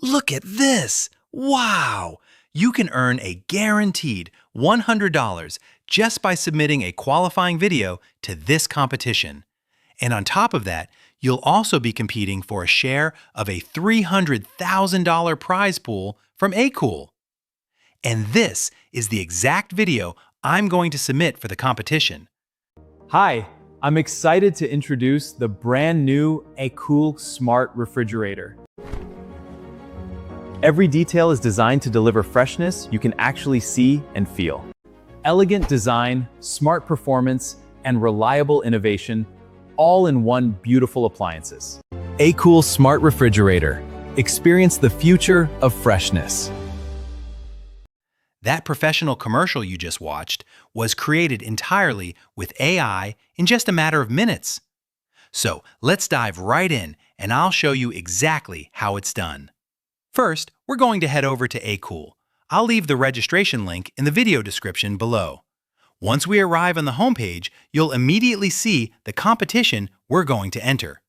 Look at this! Wow! You can earn a guaranteed $100 just by submitting a qualifying video to this competition. And on top of that, you'll also be competing for a share of a $300,000 prize pool from AKOOL. And this is the exact video I'm going to submit for the competition. Hi, I'm excited to introduce the brand new AKOOL Smart Refrigerator. Every detail is designed to deliver freshness you can actually see and feel. Elegant design, smart performance, and reliable innovation, all in one beautiful appliances. AKOOL Smart Refrigerator. Experience the future of freshness. That professional commercial you just watched was created entirely with AI in just a matter of minutes. So let's dive right in and I'll show you exactly how it's done. First, we're going to head over to AKOOL. I'll leave the registration link in the video description below. Once we arrive on the homepage, you'll immediately see the competition we're going to enter.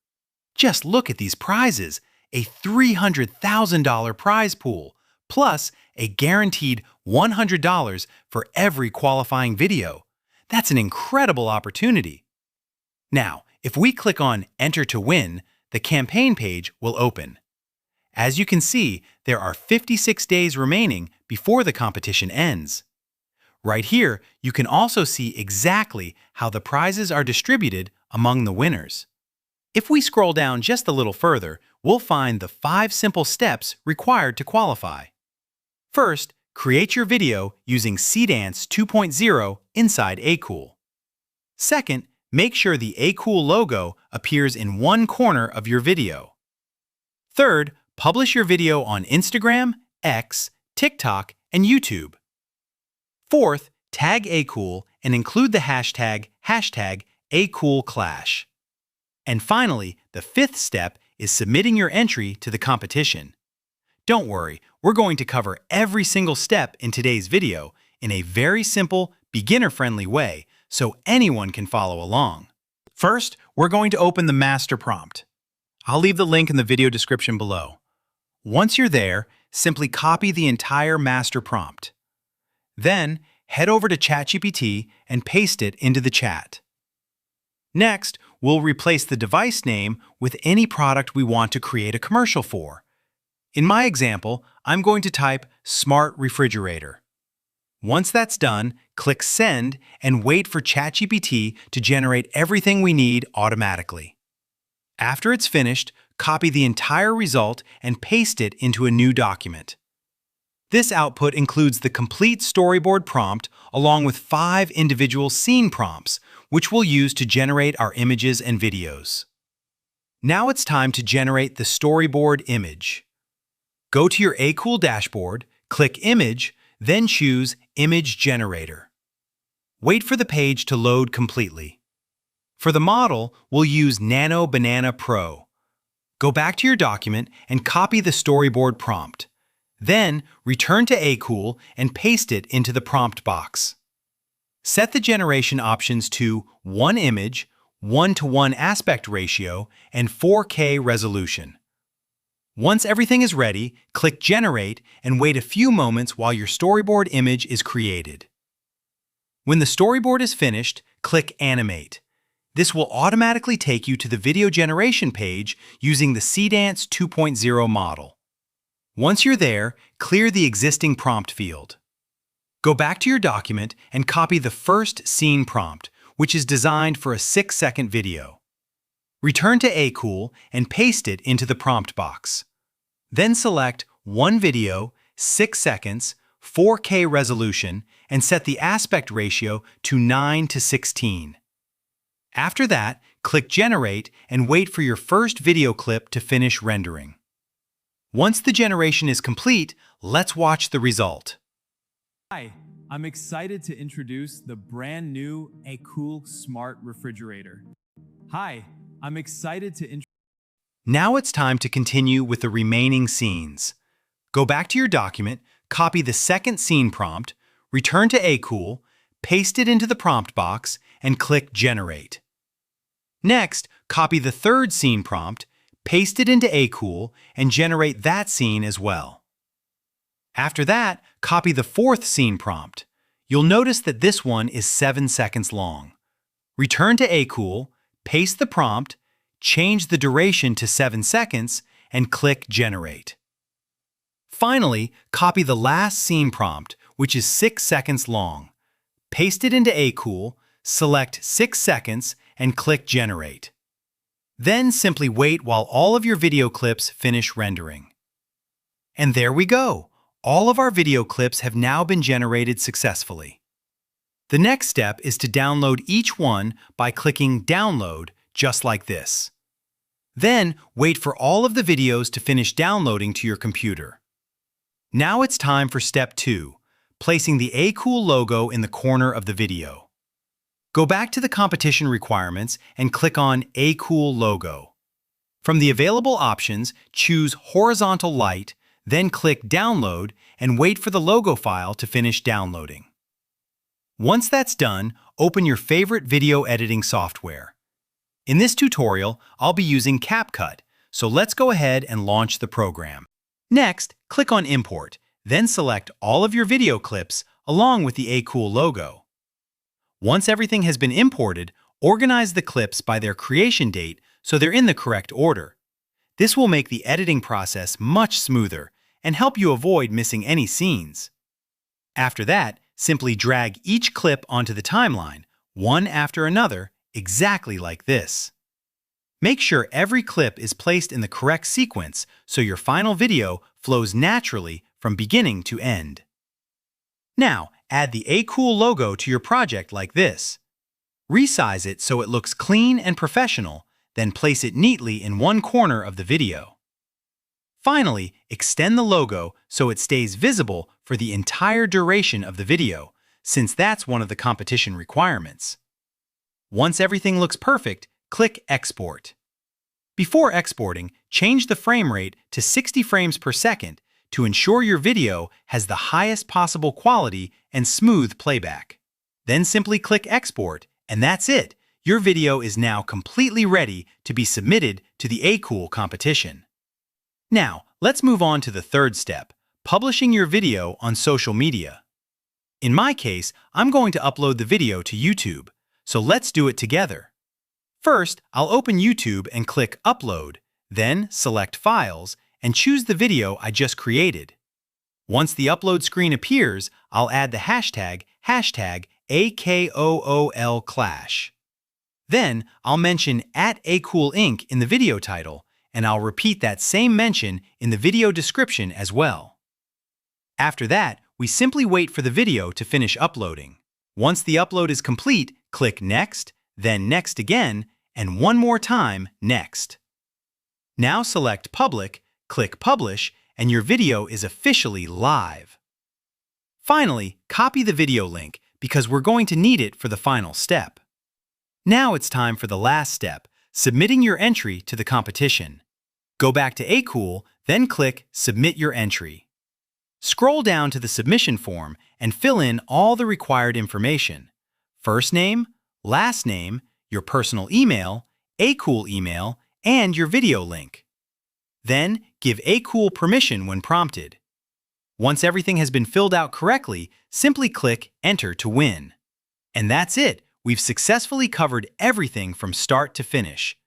Just look at these prizes, a $300,000 prize pool, plus a guaranteed $100 for every qualifying video. That's an incredible opportunity. Now, if we click on Enter to Win, the campaign page will open. As you can see, there are 56 days remaining before the competition ends. Right here, you can also see exactly how the prizes are distributed among the winners. If we scroll down just a little further, we'll find the 5 simple steps required to qualify. First, create your video using Seedance 2.0 inside AKOOL. Second, make sure the AKOOL logo appears in one corner of your video. Third, publish your video on Instagram, X, TikTok, and YouTube. Fourth, tag AKOOL and include the hashtag AKOOL Clash. And finally, the 5th step is submitting your entry to the competition. Don't worry, we're going to cover every single step in today's video in a very simple, beginner-friendly way so anyone can follow along. First, we're going to open the master prompt. I'll leave the link in the video description below. Once you're there, simply copy the entire master prompt. Then, head over to ChatGPT and paste it into the chat. Next, we'll replace the device name with any product we want to create a commercial for. In my example, I'm going to type Smart Refrigerator. Once that's done, click Send and wait for ChatGPT to generate everything we need automatically. After it's finished, copy the entire result and paste it into a new document. This output includes the complete storyboard prompt along with 5 individual scene prompts, which we'll use to generate our images and videos. Now it's time to generate the storyboard image. Go to your AKOOL dashboard, click Image, then choose Image Generator. Wait for the page to load completely. For the model, we'll use Nano Banana Pro. Go back to your document and copy the storyboard prompt. Then, return to AKOOL and paste it into the prompt box. Set the generation options to 1 image, 1:1 aspect ratio, and 4K resolution. Once everything is ready, click Generate and wait a few moments while your storyboard image is created. When the storyboard is finished, click Animate. This will automatically take you to the video generation page using the Seedance 2.0 model. Once you're there, clear the existing prompt field. Go back to your document and copy the first scene prompt, which is designed for a 6-second video. Return to AKOOL and paste it into the prompt box. Then select one video, 6 seconds, 4K resolution, and set the aspect ratio to 9:16. After that, click Generate and wait for your first video clip to finish rendering. Once the generation is complete, let's watch the result. Hi, I'm excited to introduce the brand new AKOOL Smart Refrigerator. Now it's time to continue with the remaining scenes. Go back to your document, copy the second scene prompt, return to AKOOL, paste it into the prompt box, and click Generate. Next, copy the third scene prompt, paste it into AKOOL, and generate that scene as well. After that, copy the fourth scene prompt. You'll notice that this one is 7 seconds long. Return to AKOOL, paste the prompt, change the duration to 7 seconds, and click Generate. Finally, copy the last scene prompt, which is 6 seconds long. Paste it into AKOOL, select 6 seconds, and click Generate. Then simply wait while all of your video clips finish rendering. And there we go! All of our video clips have now been generated successfully. The next step is to download each one by clicking Download, just like this. Then, wait for all of the videos to finish downloading to your computer. Now it's time for step 2, placing the AKOOL logo in the corner of the video. Go back to the competition requirements and click on AKOOL logo. From the available options, choose Horizontal Light, then click Download and wait for the logo file to finish downloading. Once that's done, open your favorite video editing software. In this tutorial, I'll be using CapCut, so let's go ahead and launch the program. Next, click on Import, then select all of your video clips along with the AKOOL logo. Once everything has been imported, organize the clips by their creation date so they're in the correct order. This will make the editing process much smoother and help you avoid missing any scenes. After that, simply drag each clip onto the timeline, one after another, exactly like this. Make sure every clip is placed in the correct sequence so your final video flows naturally from beginning to end. Now, add the AKOOL logo to your project like this. Resize it so it looks clean and professional, then place it neatly in one corner of the video. Finally, extend the logo so it stays visible for the entire duration of the video, since that's one of the competition requirements. Once everything looks perfect, click Export. Before exporting, change the frame rate to 60 frames per second to ensure your video has the highest possible quality and smooth playback. Then simply click Export, and that's it. Your video is now completely ready to be submitted to the AKOOL competition. Now, let's move on to the third step, publishing your video on social media. In my case, I'm going to upload the video to YouTube, so let's do it together. First, I'll open YouTube and click Upload, then select Files and choose the video I just created. Once the upload screen appears, I'll add the hashtag AKOOL Clash. Then, I'll mention @AKOOL Inc. in the video title, and I'll repeat that same mention in the video description as well. After that, we simply wait for the video to finish uploading. Once the upload is complete, click Next, then Next again, and one more time, Next. Now select Public, click Publish, and your video is officially live. Finally, copy the video link because we're going to need it for the final step. Now it's time for the last step, submitting your entry to the competition. Go back to AKOOL, then click Submit Your Entry. Scroll down to the submission form and fill in all the required information: first name, last name, your personal email, AKOOL email, and your video link. Then, give AKOOL permission when prompted. Once everything has been filled out correctly, simply click Enter to win. And that's it! We've successfully covered everything from start to finish.